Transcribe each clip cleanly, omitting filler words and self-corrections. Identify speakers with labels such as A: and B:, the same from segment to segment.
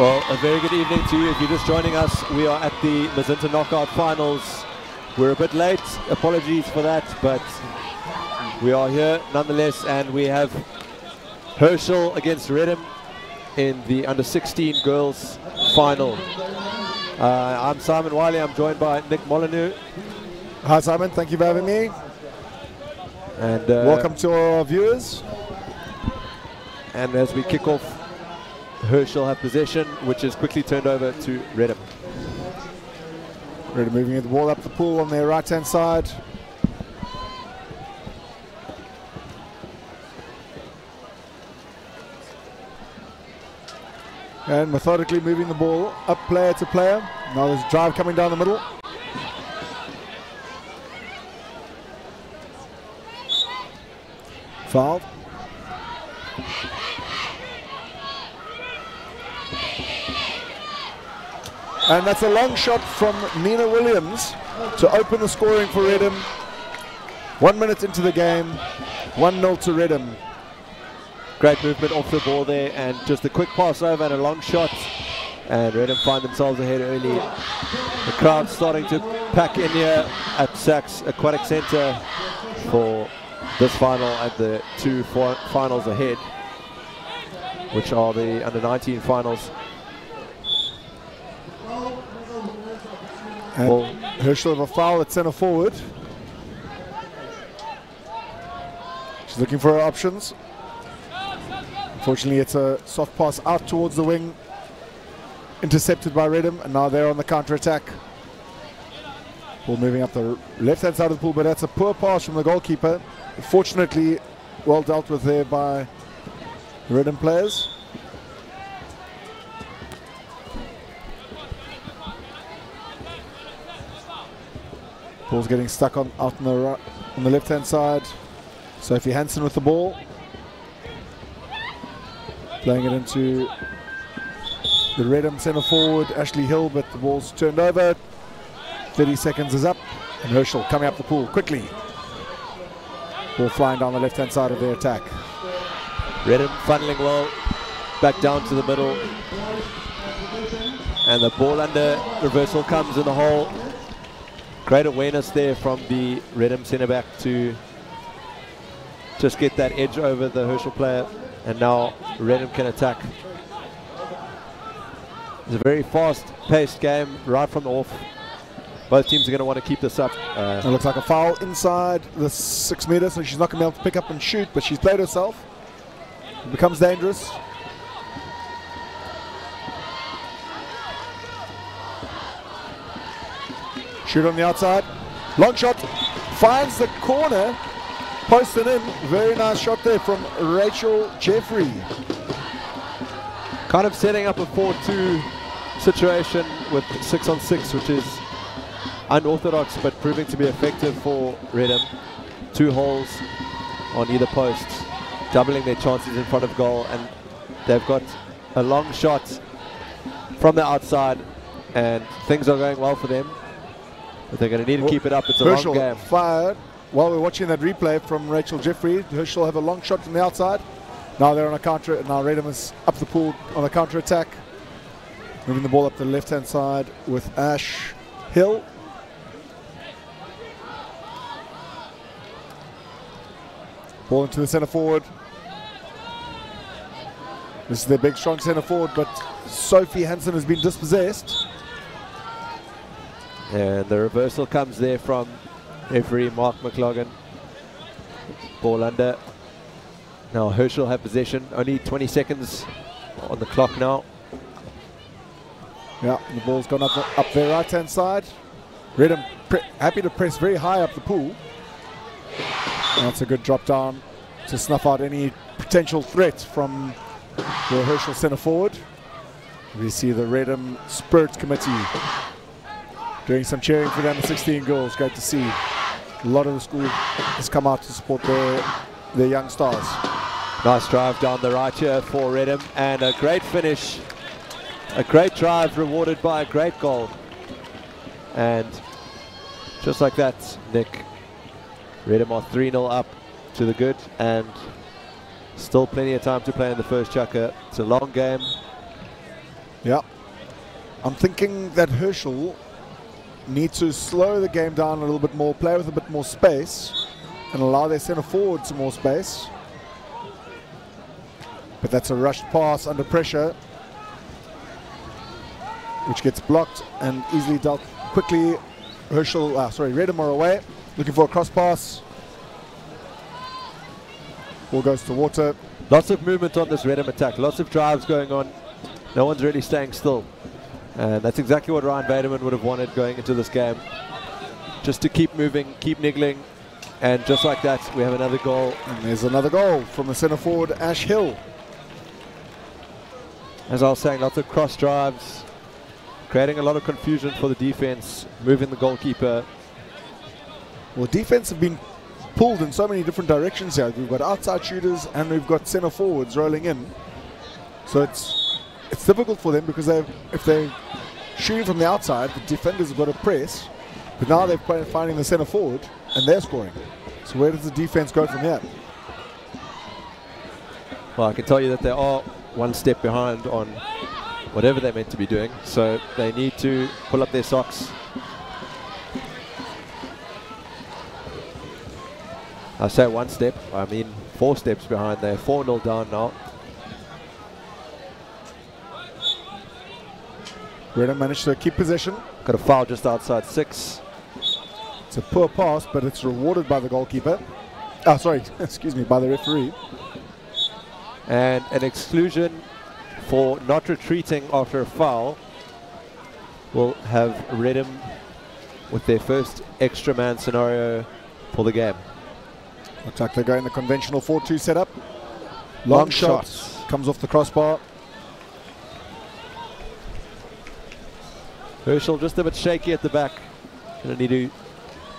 A: Well, a very good evening to you. If you're just joining us, we are at the Mazinter Knockout Finals. We're a bit late, apologies for that, but we are here nonetheless, and we have Herschel against Reddam in the under-16 girls final. I'm Simon Wiley. I'm joined by Nick Molyneux.
B: Hi Simon, thank you for having me.
A: And
B: welcome to our viewers.
A: And as we kick off, Herschel have possession, which is quickly turned over to Reddam.
B: Reddam moving the ball up the pool on their right-hand side. And methodically moving the ball up player to player. Now there's a drive coming down the middle. Fouled. And that's a long shot from Nina Williams to open the scoring for Reddam. 1 minute into the game, 1-0 to Reddam.
A: Great movement off the ball there, and just a quick pass over and a long shot. And Reddam find themselves ahead early. The crowd starting to pack in here at SACS Aquatic Centre for this final and the two finals ahead, which are the under-19 finals.
B: And Herschel have a foul at centre forward. She's looking for her options. Unfortunately, it's a soft pass out towards the wing, intercepted by Reddam, and now they're on the counter-attack. Ball moving up the left-hand side of the pool, but that's a poor pass from the goalkeeper. Fortunately, well dealt with there by the Reddam players. Ball's getting stuck out on the left-hand side. Sophie Hansen with the ball. Playing it into the Reddam centre forward, Ashley Hill, but the ball's turned over. 30 seconds is up, and Herschel coming up the pool quickly. Ball flying down the left-hand side of their attack.
A: Reddam funneling well back down to the middle. And the ball under reversal comes in the hole. Great awareness there from the Reddam centre-back to just get that edge over the Herschel player. And now Reddam can attack. It's a very fast-paced game right from the off. Both teams are going to want to keep this up.
B: It looks like a foul inside the 6 metres, so she's not going to be able to pick up and shoot, but she's played herself. It becomes dangerous. Shoot on the outside. Long shot. Finds the corner. Posted in. Very nice shot there from Rachel Jeffrey.
A: Kind of setting up a 4-2 situation with 6-on-6, which is unorthodox but proving to be effective for Reddam. 2 holes on either post, doubling their chances in front of goal, and they've got a long shot from the outside, and things are going well for them. But they're going to need to keep it up. It's a
B: Herschel
A: long game.
B: Fired. While we're watching that replay from Rachel Jeffrey, Herschel have a long shot from the outside. Now they're on a counter, and now Reddam is up the pool on a counter attack. Moving the ball up the left-hand side with Ash Hill. Ball into the centre forward. This is their big, strong centre forward, but Sophie Hansen has been dispossessed.
A: And the reversal comes there from referee Mark McLaughlin. Ball under. Now Herschel have possession. Only 20 seconds on the clock now.
B: Yeah, the ball's gone up their right-hand side. Reddam happy to press very high up the pool. And that's a good drop down to snuff out any potential threat from the Herschel centre forward. We see the Reddam Spirit Committee doing some cheering for the under-16 girls. Great to see. A lot of the school has come out to support their young stars.
A: Nice drive down the right here for Reddam, and a great finish. A great drive rewarded by a great goal. And just like that, Nick, Reddam are 3-0 up to the good, and still plenty of time to play in the first chukker. It's a long game.
B: Yeah. I'm thinking that Herschel needs to slow the game down a little bit more, play with a bit more space, and allow their centre forward some more space. But that's a rushed pass under pressure, which gets blocked and easily dealt quickly. Reddam are away, looking for a cross pass. Ball goes to Water.
A: Lots of movement on this Reddam attack, lots of drives going on. No one's really staying still. And that's exactly what Ryan Baderman would have wanted going into this game. Just to keep moving, keep niggling. And just like that, we have another goal.
B: And there's another goal from the centre forward, Ash Hill.
A: As I was saying, lots of cross drives, creating a lot of confusion for the defense, moving the goalkeeper.
B: Well, defense have been pulled in so many different directions here. We've got outside shooters and we've got centre forwards rolling in. So it's difficult for them because if they're shooting from the outside, the defenders have got to press. But now they're finding the centre forward and they're scoring. So where does the defense go from here?
A: Well, I can tell you that they are one step behind on whatever they're meant to be doing. So they need to pull up their socks. I say one step, I mean 4 steps behind. They're 4-0 down now.
B: Reddam managed to keep possession.
A: Got a foul just outside 6.
B: It's a poor pass, but it's rewarded by the goalkeeper. Excuse me, by the referee.
A: And an exclusion for not retreating after a foul will have Reddam with their first extra man scenario for the game.
B: Looks like they're going the conventional 4-2 setup. Long shot comes off the crossbar.
A: Herschel just a bit shaky at the back. Going to need to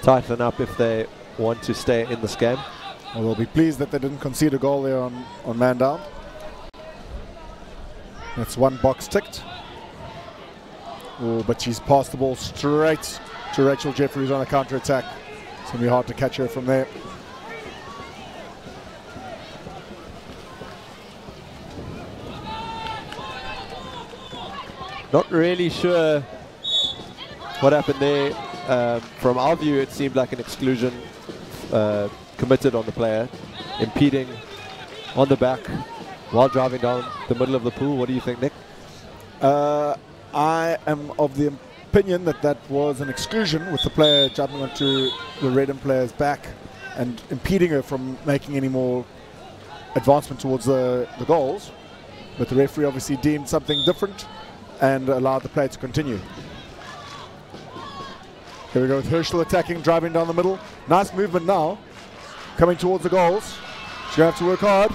A: tighten up if they want to stay in this game.
B: Well, they'll be pleased that they didn't concede a goal there on man down. That's one box ticked. Oh, but she's passed the ball straight to Rachel Jeffries on a counter-attack. It's going to be hard to catch her from there.
A: Not really sure what happened there. From our view, it seemed like an exclusion committed on the player, impeding on the back while driving down the middle of the pool. What do you think, Nick?
B: I am of the opinion that that was an exclusion, with the player jumping onto the Reddam player's back and impeding her from making any more advancement towards the goals. But the referee obviously deemed something different and allowed the play to continue. Here we go with Herschel attacking, driving down the middle. Nice movement now, coming towards the goals. She's going to have to work hard.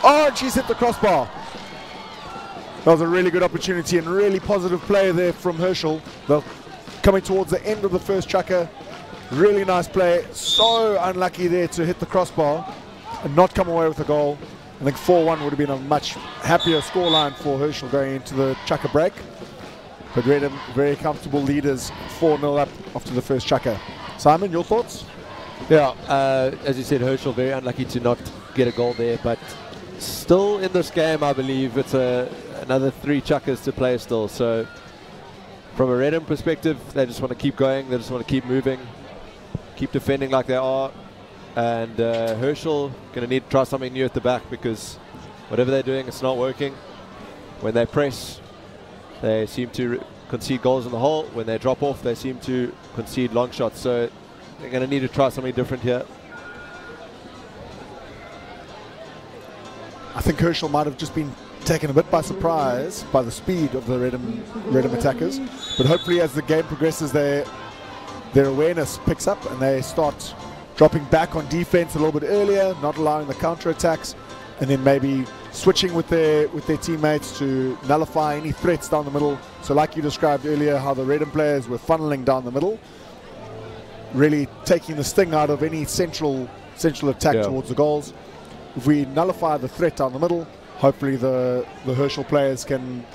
B: Oh, and she's hit the crossbar. That was a really good opportunity and really positive play there from Herschel. They're coming towards the end of the first chukker. Really nice play. So unlucky there to hit the crossbar and not come away with a goal. I think 4-1 would have been a much happier scoreline for Herschel going into the chukker break. But Reddam, very comfortable leaders, 4-0 up after the first chukker. Simon, your thoughts?
A: Yeah, as you said, Herschel very unlucky to not get a goal there, but still in this game, I believe it's another 3 chukkers to play still. So from a Reddam perspective, they just want to keep going, they just want to keep moving, keep defending like they are. And Herschel going to need to try something new at the back, because whatever they're doing, it's not working. When they press, they seem to concede goals in the hole. When they drop off, they seem to concede long shots. So they're going to need to try something different here.
B: I think Herschel might have just been taken a bit by surprise by the speed of the Reddam attackers. But hopefully as the game progresses, their awareness picks up and they start dropping back on defense a little bit earlier, not allowing the counter-attacks, and then maybe switching with their teammates to nullify any threats down the middle. So like you described earlier, how the Reddam players were funneling down the middle, really taking the sting out of any central attack towards the goals. If we nullify the threat down the middle, hopefully the Herschel players can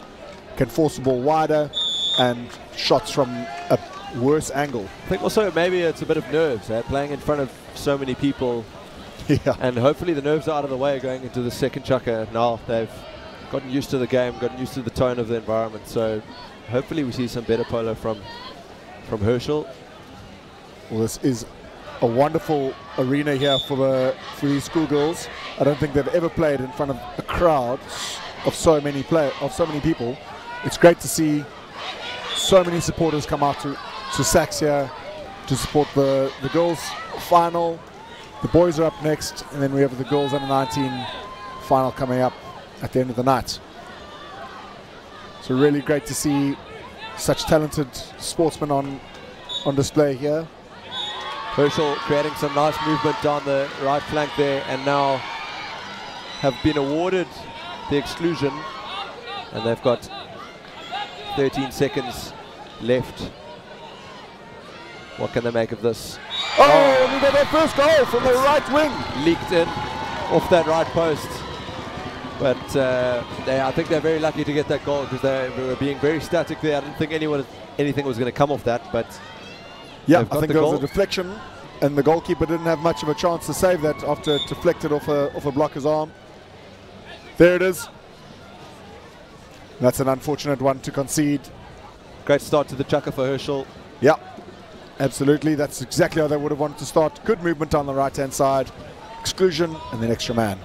B: force the ball wider and shots from a worse angle.
A: I think also maybe it's a bit of nerves, playing in front of so many people.
B: Yeah.
A: And hopefully the nerves are out of the way going into the second chukker. Now they've gotten used to the game, gotten used to the tone of the environment. So hopefully we see some better polo from Herschel.
B: Well, this is a wonderful arena here for these schoolgirls. I don't think they've ever played in front of a crowd of so many people. It's great to see so many supporters come out to SACS here to support the girls final. The boys are up next, and then we have the girls under 19 final coming up at the end of the night. So really great to see such talented sportsmen on display here.
A: Herschel creating some nice movement down the right flank there, and now have been awarded the exclusion, and they've got 13 seconds left. What can they make of this?
B: Oh, we got their first goal from the right wing.
A: Leaked in off that right post. But I think they're very lucky to get that goal, because they were being very static there. I didn't think anything was going to come off that, but
B: yeah, I think there was a deflection, and the goalkeeper didn't have much of a chance to save that after it deflected off a blocker's arm. There it is. That's an unfortunate one to concede.
A: Great start to the chucker for Herschel.
B: Yeah, absolutely. That's exactly how they would have wanted to start. Good movement on the right-hand side. Exclusion, and then extra man.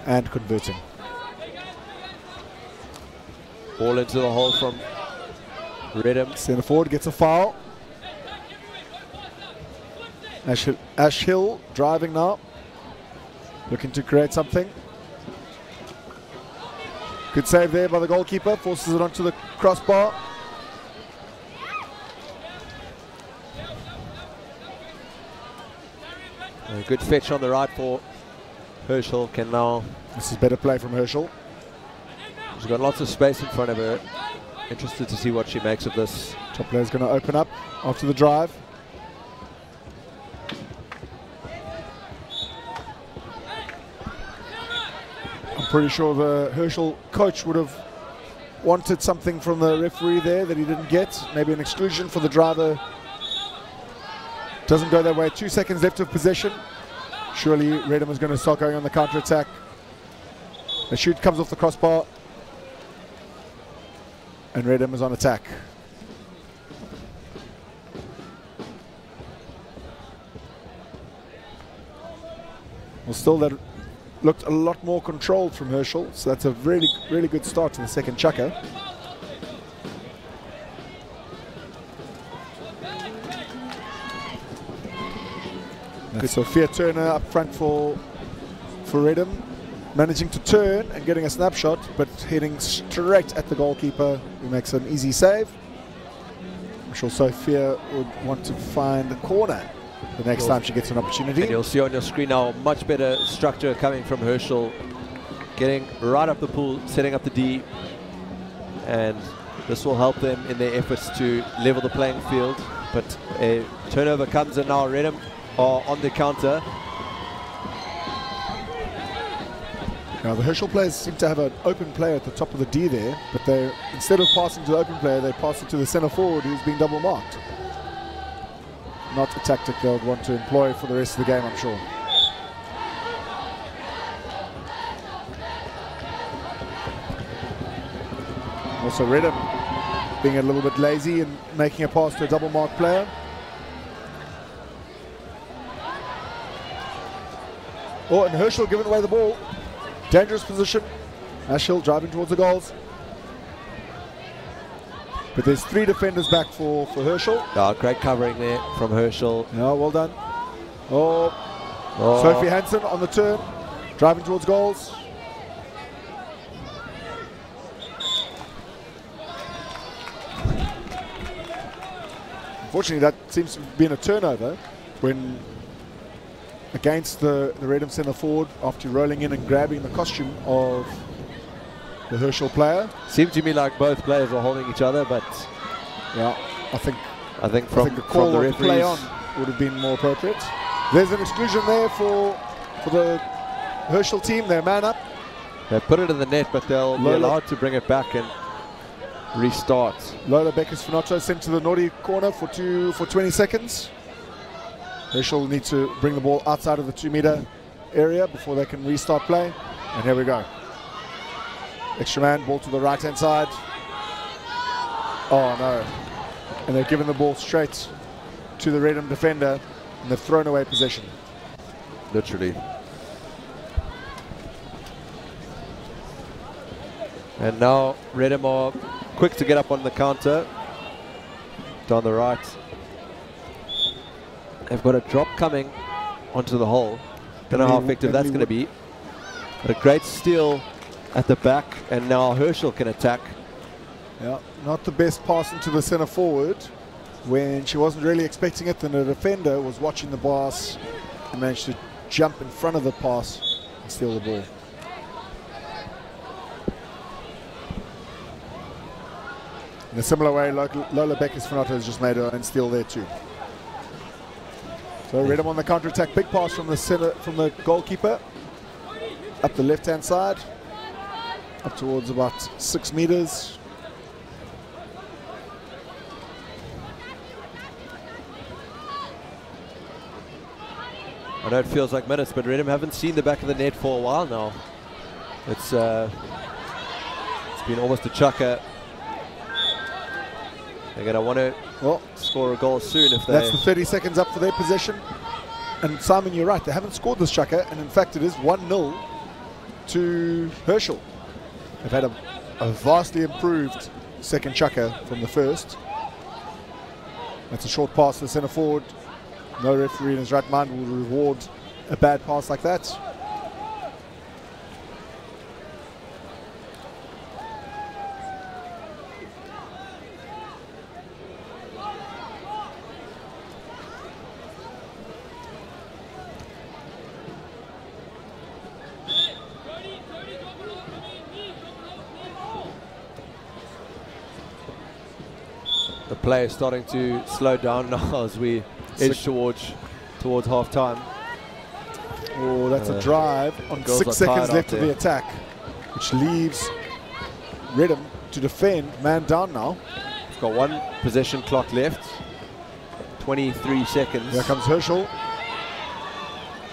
B: And converting.
A: Ball into the hole from Reddam.
B: Centre forward gets a foul. Ash Hill driving now. Looking to create something. Good save there by the goalkeeper. Forces it onto the crossbar.
A: A good fetch on the right for Herschel. Can now...
B: This is better play from Herschel.
A: She's got lots of space in front of her. Interested to see what she makes of this.
B: Top player's going to open up after the drive. I'm pretty sure the Herschel coach would have wanted something from the referee there that he didn't get. Maybe an exclusion for the driver. Doesn't go that way. 2 seconds left of possession. Surely Reddam is going to start going on the counter-attack. The shoot comes off the crossbar. And Reddam is on attack. Well, still that looked a lot more controlled from Herschel, so that's a really, really good start to the second chucker. That's Sophia Turner up front for Reddam, managing to turn and getting a snapshot, but heading straight at the goalkeeper, who makes an easy save. I'm sure Sophia would want to find a corner the next time she gets an opportunity.
A: And you'll see on your screen now much better structure coming from Herschel, getting right up the pool, setting up the D, and this will help them in their efforts to level the playing field. But a turnover comes, and now Reddam are on the counter.
B: Now the Herschel players seem to have an open player at the top of the D there, but they, instead of passing to the open player, they pass it to the centre forward who's being double marked. Not a tactic they would want to employ for the rest of the game, I'm sure. Also Reddam being a little bit lazy and making a pass to a double marked player. Oh, and Herschel giving away the ball. Dangerous position. Herschel driving towards the goals. But there's 3 defenders back for Herschel.
A: Oh, great covering there from Herschel.
B: Yeah, well done. Oh. Sophie Hansen on the turn, driving towards goals. Unfortunately, that seems to have been a turnover when against the Reddam centre forward after rolling in and grabbing the costume of the Herschel player.
A: Seemed to me like both players were holding each other, but
B: yeah, I think
A: the
B: call
A: the
B: of
A: referees,
B: play on would have been more appropriate. There's an exclusion there for the Herschel team. They're man up.
A: They put it in the net, but they'll be allowed to bring it back and restart.
B: Lola Beckers-Finoto sent to the naughty corner for 20 seconds. Herschel need to bring the ball outside of the 2-meter area before they can restart play. And here we go. Extra man, ball to the right-hand side. Oh no. And they've given the ball straight to the Reddam defender, and they've thrown away possession.
A: Literally. And now Reddam are quick to get up on the counter. Down the right. They've got a drop coming onto the hole. Don't know how effective that's going to be. But a great steal at the back, and now Herschel can attack.
B: Yeah, not the best pass into the center forward when she wasn't really expecting it, and the defender was watching the pass and managed to jump in front of the pass and steal the ball. In a similar way, Lola Beckers-Fanato has just made her own steal there too. So Reddam on the counter-attack, big pass from the center, from the goalkeeper, up the left-hand side, up towards about 6 meters.
A: I know it feels like minutes, but Reddam haven't seen the back of the net for a while now. It's been almost a chucker. They're going to want to score a goal soon if they...
B: That's the 30 seconds up for their possession. And Simon, you're right, they haven't scored this chucker, and in fact it is 1-0 to Herschel. They've had a vastly improved second chucker from the first. That's a short pass to the centre forward. No referee in his right mind will reward a bad pass like that.
A: The play is starting to slow down now as we edge towards half time.
B: Oh, that's a drive on 6 seconds left of the attack, which leaves Reddam to defend, man down now.
A: It's got one possession clock left, 23 seconds.
B: Here comes Herschel.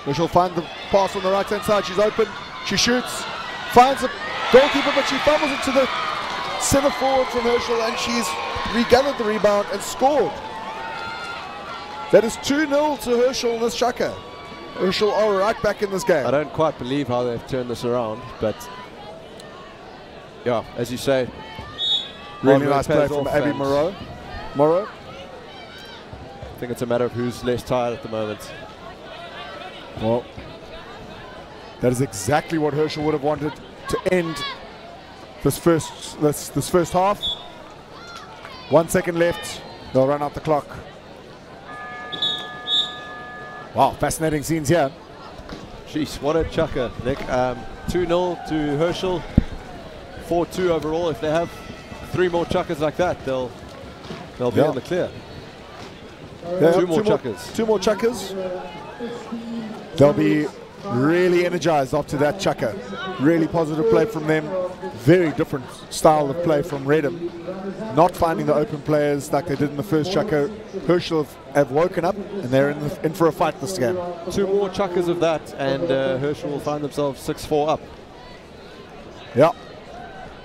B: Herschel finds the pass on the right hand side, she's open, she shoots, finds the goalkeeper, but she fumbles it to the centre forward from Herschel, and she's regathered the rebound and scored. That is 2-0 to Herschel in this chucker. Herschel are right back in this game.
A: I don't quite believe how they've turned this around, but yeah, as you say,
B: really nice play from Abby Moreau.
A: I think it's a matter of who's less tired at the moment.
B: Well, that is exactly what Herschel would have wanted to end this first half. 1 second left. They'll run out the clock. Wow, fascinating scenes here.
A: Jeez, what a chucker, Nick. 2-0 to Herschel. 4-2 overall. If they have 3 more chuckers like that, they'll be in the clear. Two more chuckers.
B: 2 more chuckers. They'll be really energized after that chucker. Really positive play from them. Very different style of play from Reddam. Not finding the open players like they did in the first chucker. Herschel have woken up, and they're in for a fight this game.
A: 2 more chuckers of that, and Herschel will find themselves 6-4 up.
B: Yeah.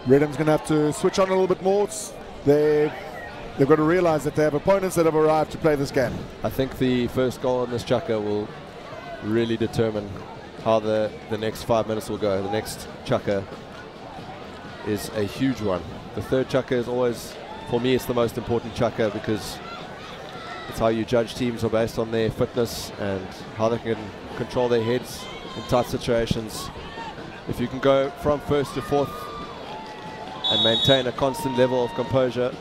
B: Reddam's going to have to switch on a little bit more. They've got to realize that they have opponents that have arrived to play this game.
A: I think the first goal on this chucker will really determine how the next 5 minutes will go. The next chucker is a huge one. The third chucker is always, for me, it's the most important chucker because it's how you judge teams are based on their fitness and how they can control their heads in tight situations. If you can go from first to fourth and maintain a constant level of composure,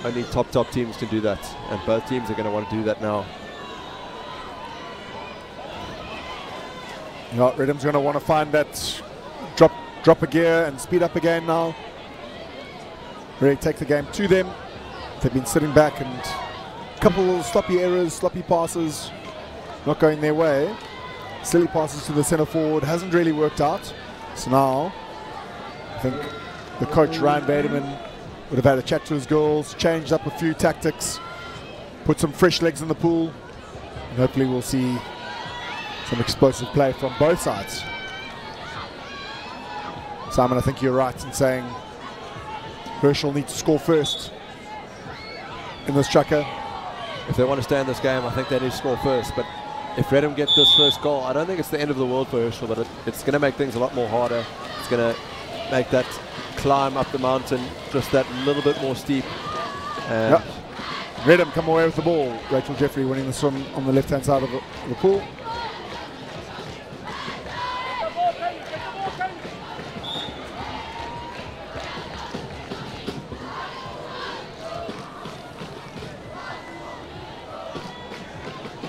A: only top teams can do that, and both teams are going to want to do that now.
B: Yeah, Reddam's going to want to find that drop a gear and speed up again now. Really take the game to them. They've been sitting back, and a couple of sloppy errors, sloppy passes not going their way. Silly passes to the centre forward hasn't really worked out. So now I think the coach Ryan Baderman would have had a chat to his girls, changed up a few tactics, put some fresh legs in the pool, and hopefully we'll see some explosive play from both sides. Simon, I think you're right in saying Herschel needs to score first in this chukker.
A: If they want to stay in this game, I think they need to score first. But if Reddam get this first goal, I don't think it's the end of the world for Herschel, but it's going to make things a lot more harder. It's going to make that climb up the mountain just that little bit more steep. And
B: yep. Reddam come away with the ball. Rachel Jeffrey winning the swim on the left-hand side of the pool.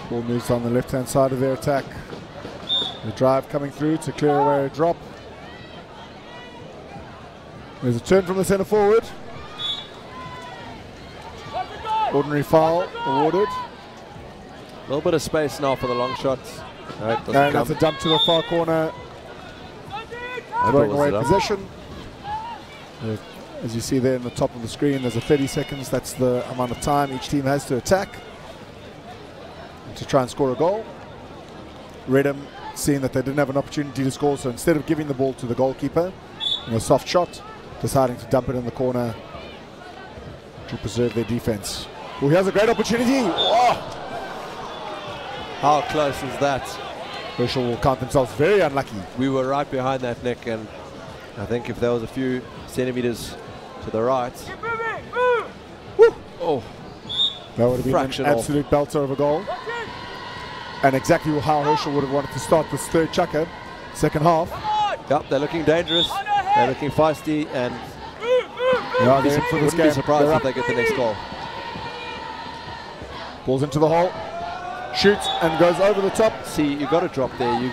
B: Ball moves on the left-hand side of their attack. The drive coming through to clear away a drop. There's a turn from the centre forward. Ordinary foul awarded.
A: a little bit of space now for the long shots. No, it doesn't
B: and
A: come.
B: that's a dump to the far corner. Throwing away possession. As you see there in the top of the screen, there's a 30 seconds. That's the amount of time each team has to attack to try and score a goal. Reddam, seeing that they didn't have an opportunity to score, so instead of giving the ball to the goalkeeper in a soft shot, deciding to dump it in the corner to preserve their defense. Well, here's a great opportunity. Oh!
A: How close is that?
B: Herschel will count themselves very unlucky.
A: We were right behind that, Nick, and I think if there was a few centimeters to the right.
B: Woo!
A: Oh,
B: that would have been an absolute belter of a goal. And exactly how Herschel would have wanted to start this third chukker, second half.
A: Yep, they're looking dangerous. They're looking feisty, and
B: yeah, they're in for this game.
A: Be surprised if they get the next goal.
B: Balls into the hole, shoots and goes over the top.
A: See, you got to drop there. You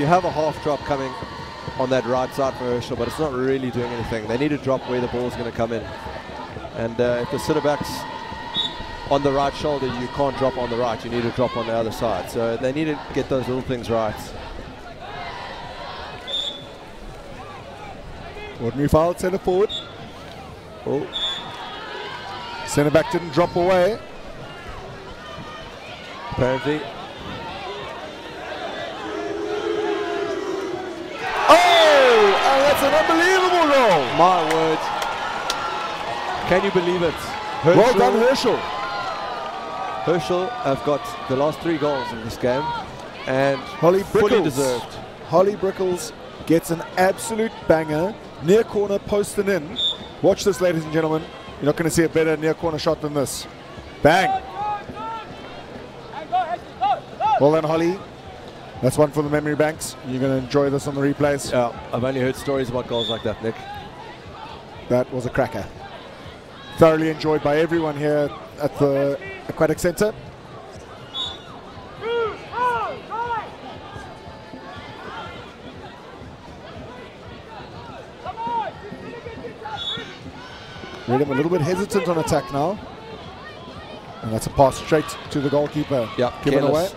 A: have a half drop coming on that right side for Herschel, but it's not really doing anything. They need to drop where the ball's going to come in. And if the sitter-back's on the right shoulder, you can't drop on the right. You need to drop on the other side. So they need to get those little things right.
B: Ordinary foul, centre forward.
A: Oh.
B: Centre back didn't drop away.
A: Apparently.
B: Oh! And that's an unbelievable goal!
A: My word. Can you believe it? Herschel,
B: well done, Herschel.
A: Herschel have got the last 3 goals in this game, and
B: Holly
A: fully deserved.
B: Holly Brickles gets an absolute banger, near corner, post and in. Watch this, ladies and gentlemen. You're not going to see a better near corner shot than this. Bang! Well done, Holly. That's one for the memory banks. You're going to enjoy this on the replays.
A: Yeah, I've only heard stories about goals like that, Nick.
B: That was a cracker. Thoroughly enjoyed by everyone here at the Aquatic Centre. Reddam a little bit hesitant on attack now. And that's a pass straight to the goalkeeper.
A: Yeah,
B: given away.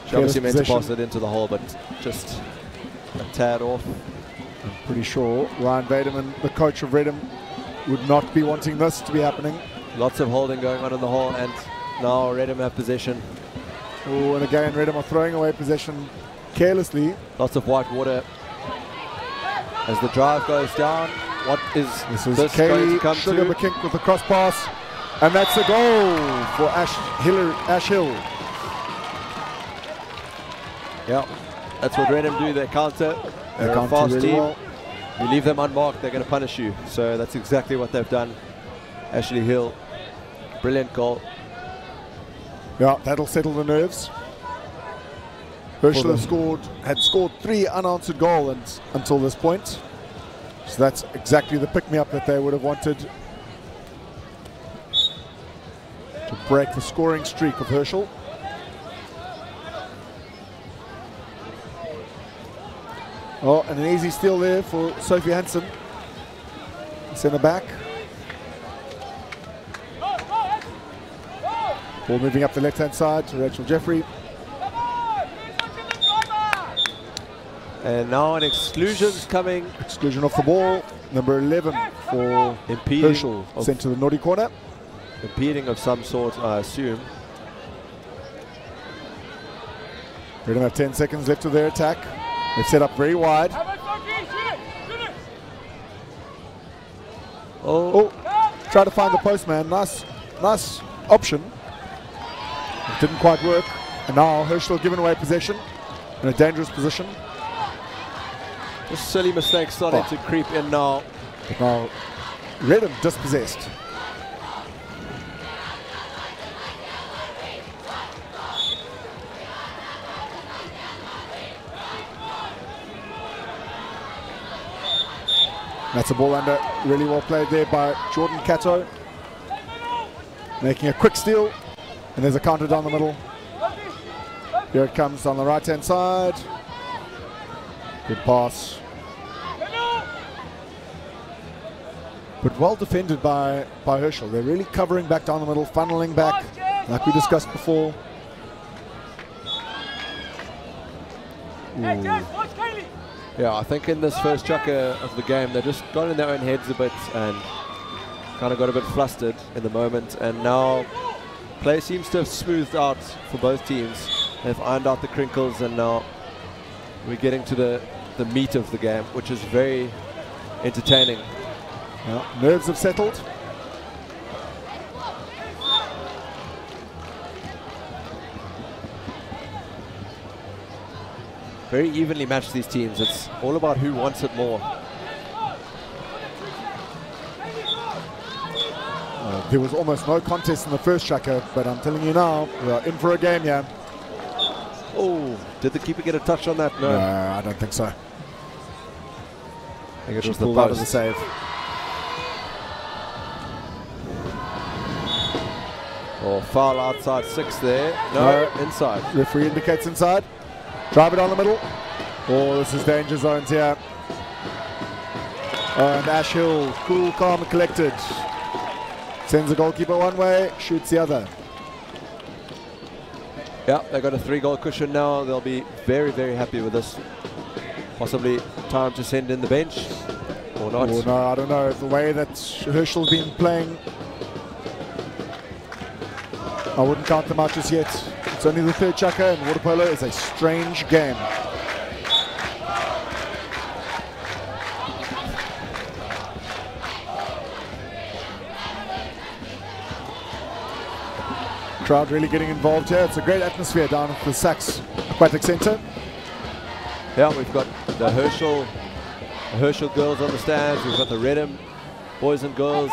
A: She obviously meant to pass it into the hole, but just a tad off.
B: I'm pretty sure Ryan Vaderman, the coach of Reddam, would not be wanting this to be happening.
A: Lots of holding going on in the hole, and now Reddam have possession.
B: Oh, and again, Reddam are throwing away possession carelessly.
A: Lots of white water. As the drive goes down, what is
B: this going
A: to come
B: Sugar
A: to?
B: McKink with the cross pass, and that's a goal for Ash Hill.
A: Yeah, that's what Reddam do. They counter. They're a fast team. Well. You leave them unmarked, they're going to punish you. So that's exactly what they've done. Ashley Hill, brilliant goal.
B: Yeah, that'll settle the nerves. Herschel had scored 3 unanswered goals until this point. So that's exactly the pick-me-up that they would have wanted to break the scoring streak of Herschel. Oh, and an easy steal there for Sophie Hansen, centre back. Ball moving up the left-hand side to Rachel Jeffrey.
A: And now an exclusion's coming.
B: Exclusion off the ball. Number 11 for Herschel, sent to the naughty corner.
A: Impeding of some sort, I assume.
B: Reddam have 10 seconds left of their attack. They've set up very wide. Oh, try to find the postman. Nice option. It didn't quite work. And now Herschel giving away possession in a dangerous position.
A: Just silly mistakes starting to creep in now.
B: But now Reddam dispossessed. That's a ball under. Really well played there by Jordan Cato. Making a quick steal. And there's a counter down the middle. Here it comes on the right-hand side. Good pass. But well defended by Herschel. They're really covering back down the middle, funneling back, like we discussed before.
A: Yeah, I think in this first chukker of the game, they just got in their own heads a bit and kind of got a bit flustered in the moment. And now play seems to have smoothed out for both teams. They've ironed out the crinkles, and now we're getting to the meat of the game, which is very entertaining.
B: Well, nerves have settled.
A: Very evenly matched, these teams. It's all about who wants it more.
B: There was almost no contest in the first chukker, but I'm telling you now, we are in for a game here.
A: Oh, did the keeper get a touch on that? No,
B: I don't think so.
A: I think it was the
B: pulled out of
A: post.
B: the save.
A: Oh, foul outside 6 there. No, inside.
B: Referee indicates inside. Drive it down the middle. Oh, this is danger zones here. And Herschel, cool, calm, and collected. Sends the goalkeeper one way, shoots the other.
A: Yeah, they got a 3-goal cushion now. They'll be very, very happy with this. Possibly time to send in the bench or not.
B: Oh, no, I don't know. The way that Herschel's been playing, I wouldn't count them out just yet. It's only the third chukker, and water polo is a strange game. Crowd really getting involved here. It's a great atmosphere down at the SACS Aquatic Centre.
A: Yeah, we've got the Herschel girls on the stands. We've got the Reddam boys and girls.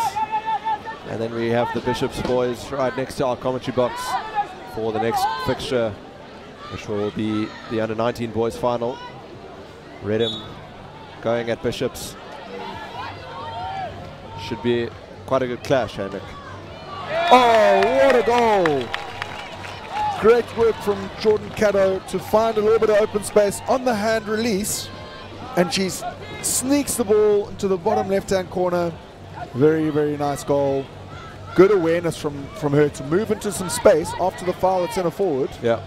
A: And then we have the Bishop's boys right next to our commentary box for the next fixture, which will be the under-19 boys final. Reddam going at Bishop's. Should be quite a good clash, hey Nick?
B: Oh, what a goal! Great work from Jordan Cato to find a little bit of open space on the hand release, and she sneaks the ball into the bottom left-hand corner. Very, very nice goal. Good awareness from her to move into some space after the foul at centre forward.
A: Yeah,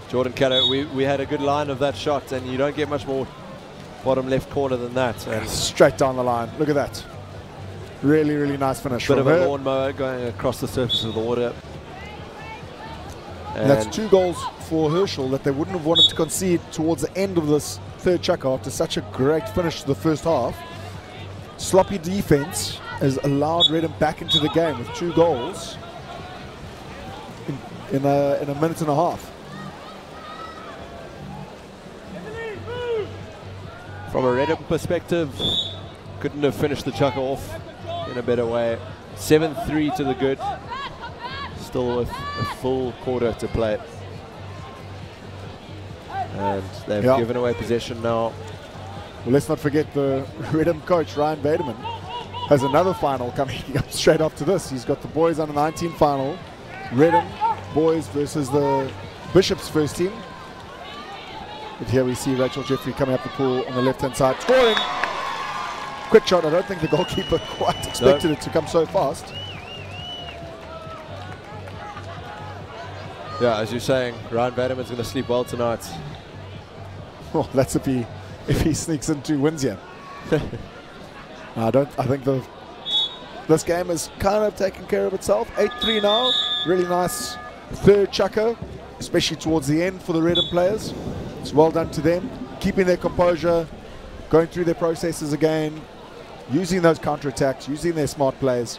A: Jordan Cato, we had a good line of that shot, and you don't get much more bottom left corner than that. And
B: straight down the line. Look at that. Really, really nice finish.
A: Bit of a lawnmower going across the surface of the water.
B: And that's 2 goals for Herschel that they wouldn't have wanted to concede towards the end of this third chukker after such a great finish to the first half. Sloppy defense has allowed Reddam back into the game with 2 goals in a minute and a half.
A: From a Reddam perspective, couldn't have finished the chukker off in a better way. 7-3 to the good. Still with a full quarter to play. And they've given away possession now.
B: Well, let's not forget the Reddam coach, Ryan Vaderman, has another final coming up straight after this. He's got the boys under 19 final. Reddam boys versus the Bishop's first team. But here we see Rachel Jeffrey coming up the pool on the left-hand side, scoring. Quick shot. I don't think the goalkeeper quite expected it to come so fast.
A: Yeah, as you're saying, Ryan Vaderman's going to sleep well tonight.
B: Well, that's if he sneaks in 2 wins here. I think this game is kind of taking care of itself. 8-3 now. Really nice third chukker, especially towards the end for the Reddam players. It's well done to them. keeping their composure, going through their processes again, using those counter-attacks, using their smart plays,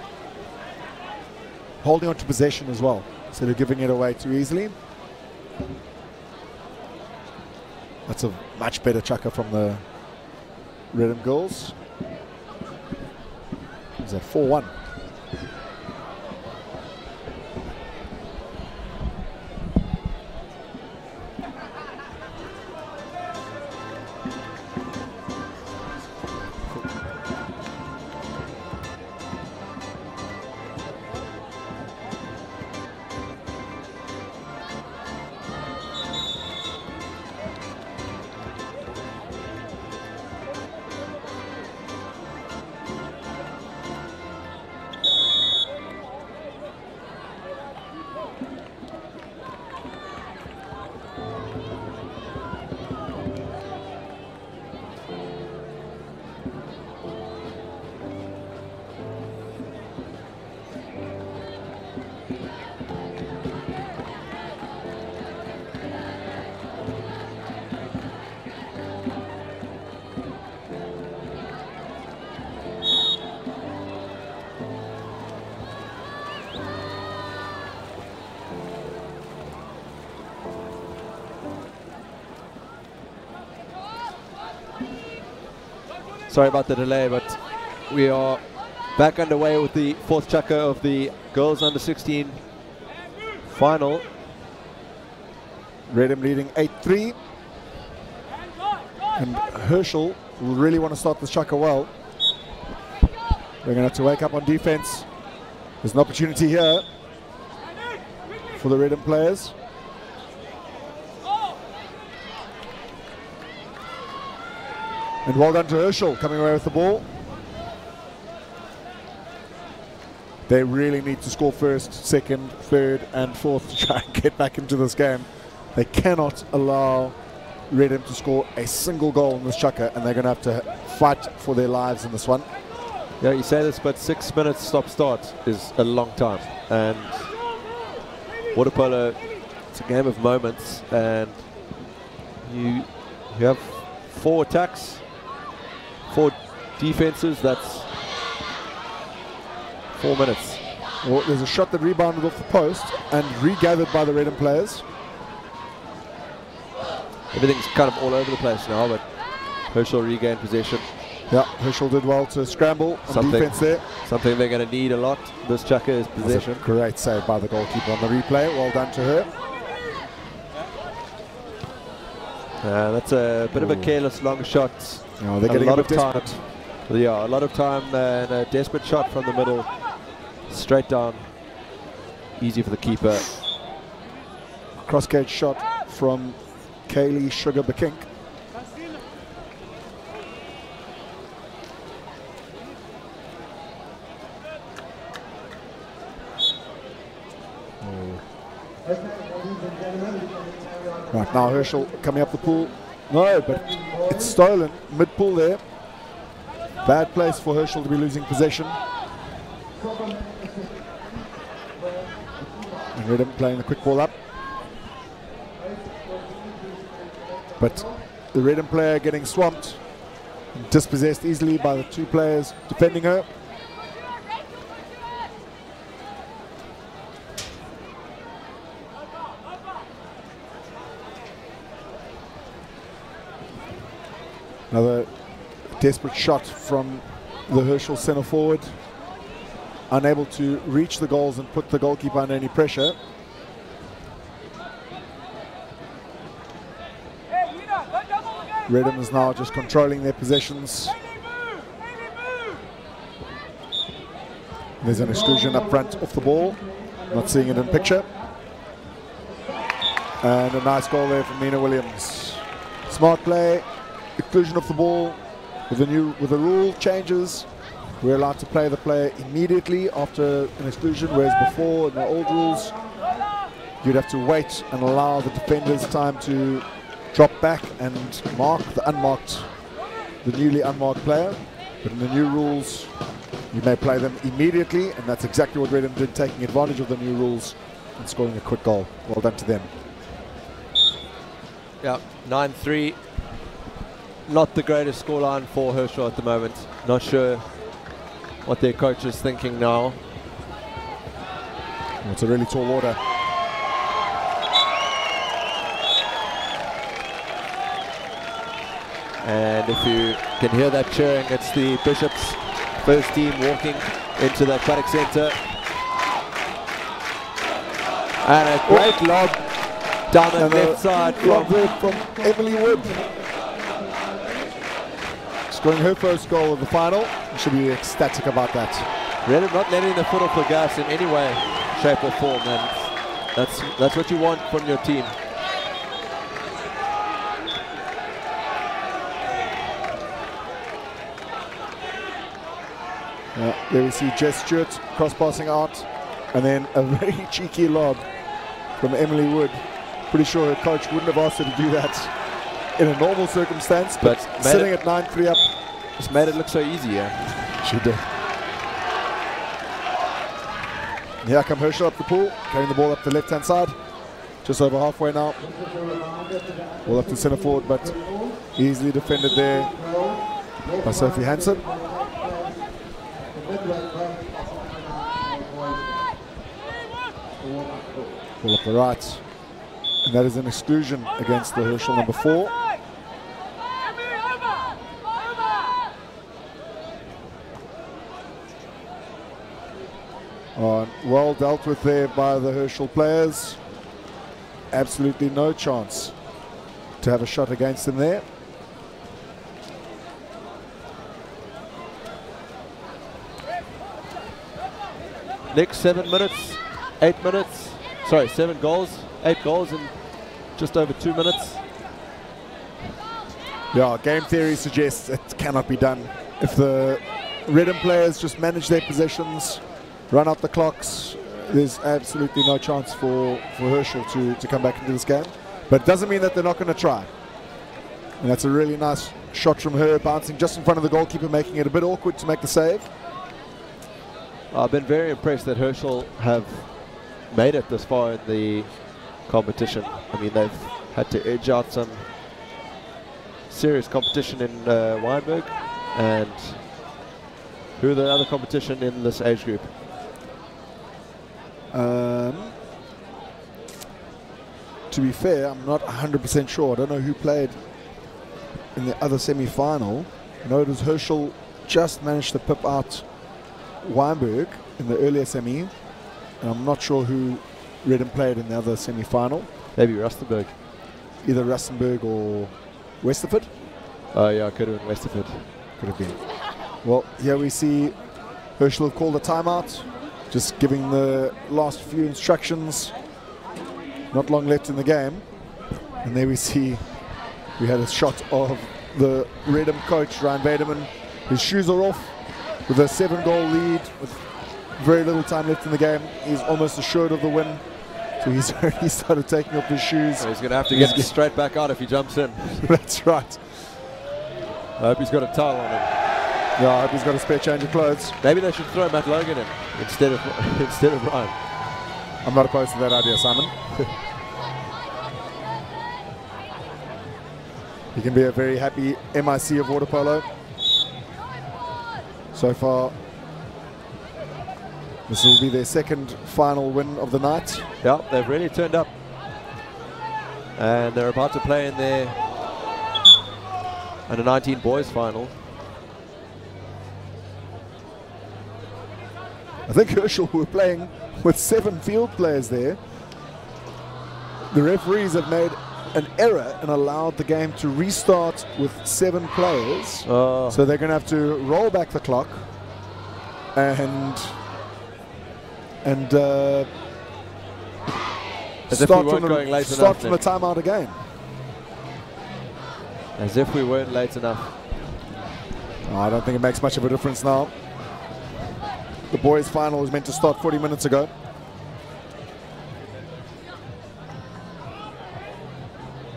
B: holding on to possession as well, instead of giving it away too easily. That's a much better chucker from the Reddam girls. Is that 4-1?
A: Sorry about the delay, but we are back underway with the fourth chukker of the girls under 16 final.
B: Reddam leading 8-3. And Herschel will really want to start this chukker well. They're going to have to wake up on defense. There's an opportunity here for the Reddam players. And well done to Herschel coming away with the ball. They really need to score first, second, third and fourth to try and get back into this game. They cannot allow Reddam to score a single goal in this chukker, and they're going to have to fight for their lives in this one.
A: Yeah, you say this, but 6 minutes stop-start is a long time. And water polo, it's a game of moments, and you have 4 attacks, 4 defenses, that's 4 minutes.
B: Well, there's a shot that rebounded off the post and regathered by the Reddam players.
A: Everything's kind of all over the place now, but Herschel regained possession.
B: Yeah, Herschel did well to scramble on defense there.
A: Something they're going to need a lot. This chukker is possession.
B: That's a great save by the goalkeeper on the replay. Well done to her.
A: That's a bit of a careless long shot.
B: Oh, they're getting a bit
A: time.
B: desperate.
A: Yeah, a lot of time and a desperate shot from the middle. Straight down. Easy for the keeper.
B: Cross-cage shot from Kaylee Sugar Bakink. Right, now Herschel coming up the pool. No, but it's stolen mid-pool there. Bad place for Herschel to be losing possession. And Reddam playing the quick ball up. But the Reddam player getting swamped, dispossessed easily by the 2 players defending her. Another desperate shot from the Herschel centre forward. Unable to reach the goals and put the goalkeeper under any pressure. Reddam is now just controlling their possessions. There's an exclusion up front off the ball. Not seeing it in picture. And a nice goal there from Nina Williams. Smart play. Exclusion of the ball. With the rule changes, we're allowed to play the player immediately after an exclusion, whereas before in the old rules you'd have to wait and allow the defenders time to drop back and mark the newly unmarked player. But in the new rules you may play them immediately, and that's exactly what Reddam did, taking advantage of the new rules and scoring a quick goal. Well done to them.
A: Yeah, 9-3. not the greatest scoreline for Herschel at the moment. Not sure what their coach is thinking now.
B: It's a really tall order.
A: And if you can hear that cheering, it's the Bishop's first team walking into the aquatic centre. And a great lob down the left side
B: from Emily Wood. Scoring her first goal of the final. Should be ecstatic about that.
A: Really not letting the foot off the gas in any way, shape or form, and that's what you want from your team.
B: There we see Jess Stewart cross-passing out, and then a very cheeky lob from Emily Wood. Pretty sure her coach wouldn't have asked her to do that in a normal circumstance, but sitting at 9-3 up.
A: Just made it look so easy, yeah.
B: She did. Here come Herschel up the pool, carrying the ball up the left-hand side. Just over halfway now. Ball up to centre forward, but easily defended there by Sophie Hansen. Ball up the right. And that is an exclusion against the Herschel number 4. Well dealt with there by the Herschel players. Absolutely no chance to have a shot against them there.
A: Next 7 minutes, 8 minutes, sorry, 7 goals, 8 goals in just over 2 minutes.
B: Yeah, game theory suggests it cannot be done. If the Reddam players just manage their possessions, run out the clocks, there's absolutely no chance for Herschel to come back into this game. But it doesn't mean that they're not going to try. And that's a really nice shot from her, bouncing just in front of the goalkeeper, making it a bit awkward to make the save.
A: I've been very impressed that Herschel have made it this far in the competition. I mean, they've had to edge out some serious competition in Wynberg, and who are the other competition in this age group?
B: To be fair, I'm not 100% sure. I don't know who played in the other semi-final. I know it was Herschel just managed to pip out Wynberg in the earlier semi, and I'm not sure who Reddam played in the other semi-final.
A: Maybe Rustenburg.
B: Either Rustenburg or Westerford.
A: Oh yeah, could have been Westerford.
B: Could have been. Well, here we see Herschel have called a timeout, just giving the last few instructions. Not long left in the game. And there we see we had a shot of the Reddam coach, Ryan Vaderman. His shoes are off with a 7-goal lead with very little time left in the game. He's almost assured of the win. So he's already started taking off his shoes.
A: So he's going to have to get straight back out if he jumps in.
B: That's right.
A: I hope he's got a towel on him.
B: Yeah, I hope he's got a spare change of clothes.
A: Maybe they should throw Matt Logan in instead of Ryan.
B: I'm not opposed to that idea, Simon. He can be a very happy MIC of water polo. So far, this will be their second final win of the night.
A: Yeah, they've really turned up. And they're about to play in their under 19 boys final.
B: I think Herschel were playing with 7 field players there. The referees have made an error and allowed the game to restart with 7 players. So they're going to have to roll back the clock and start from the timeout again.
A: As if we weren't late enough.
B: Oh, I don't think it makes much of a difference now. The boys' final was meant to start 40 minutes ago.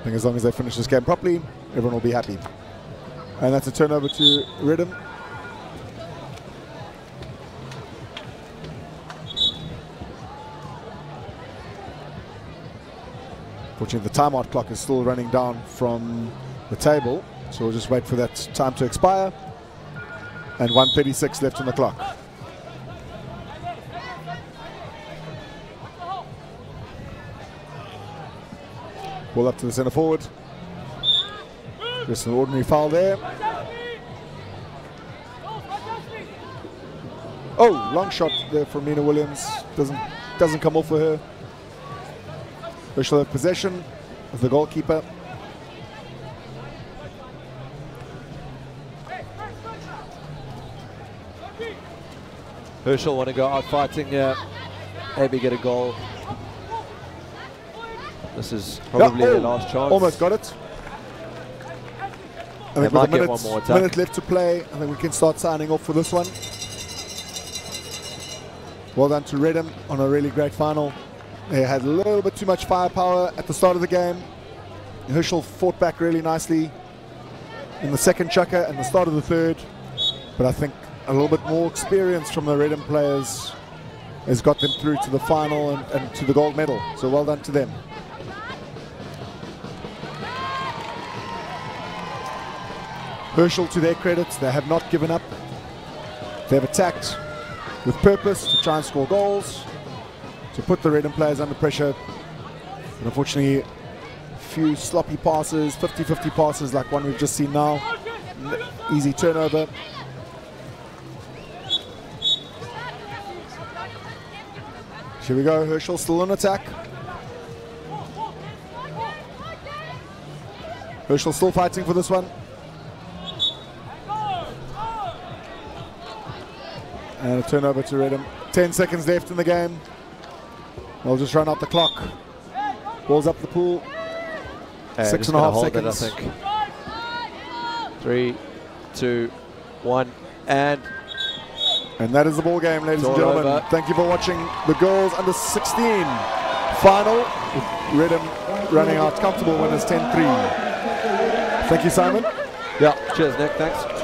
B: I think as long as they finish this game properly, everyone will be happy. And that's a turnover to Reddam. Fortunately, the timeout clock is still running down from the table. So we'll just wait for that time to expire. And 1:36 left on the clock. Ball up to the centre forward. Just an ordinary foul there. Oh, long shot there from Nina Williams. Doesn't come off for her. Herschel have possession of the goalkeeper.
A: Herschel want to go out fighting here. Maybe get a goal. This is probably their last chance.
B: Almost got it. I think
A: might
B: with
A: get one more attack.
B: minute left to play, I think we can start signing off for this one. Well done to Reddam on a really great final. They had a little bit too much firepower at the start of the game. Herschel fought back really nicely in the second chukker and the start of the third. But I think a little bit more experience from the Reddam players has got them through to the final and to the gold medal. So well done to them. Herschel, to their credit, they have not given up. They have attacked with purpose to try and score goals, to put the Reddam players under pressure. And unfortunately, a few sloppy passes, 50-50 passes like one we've just seen now. Easy turnover. Here we go, Herschel still on attack. Herschel still fighting for this one. And a turnover to Reddam. 10 seconds left in the game. They'll just run out the clock. Ball's up the pool. 6.5 seconds.
A: I think. 3, 2, 1, and
B: that is the ball game, ladies and gentlemen.
A: Over.
B: Thank you for watching the girls under 16 final. With Reddam running out comfortable winners 10-3. Thank you, Simon.
A: Yeah, cheers, Nick. Thanks.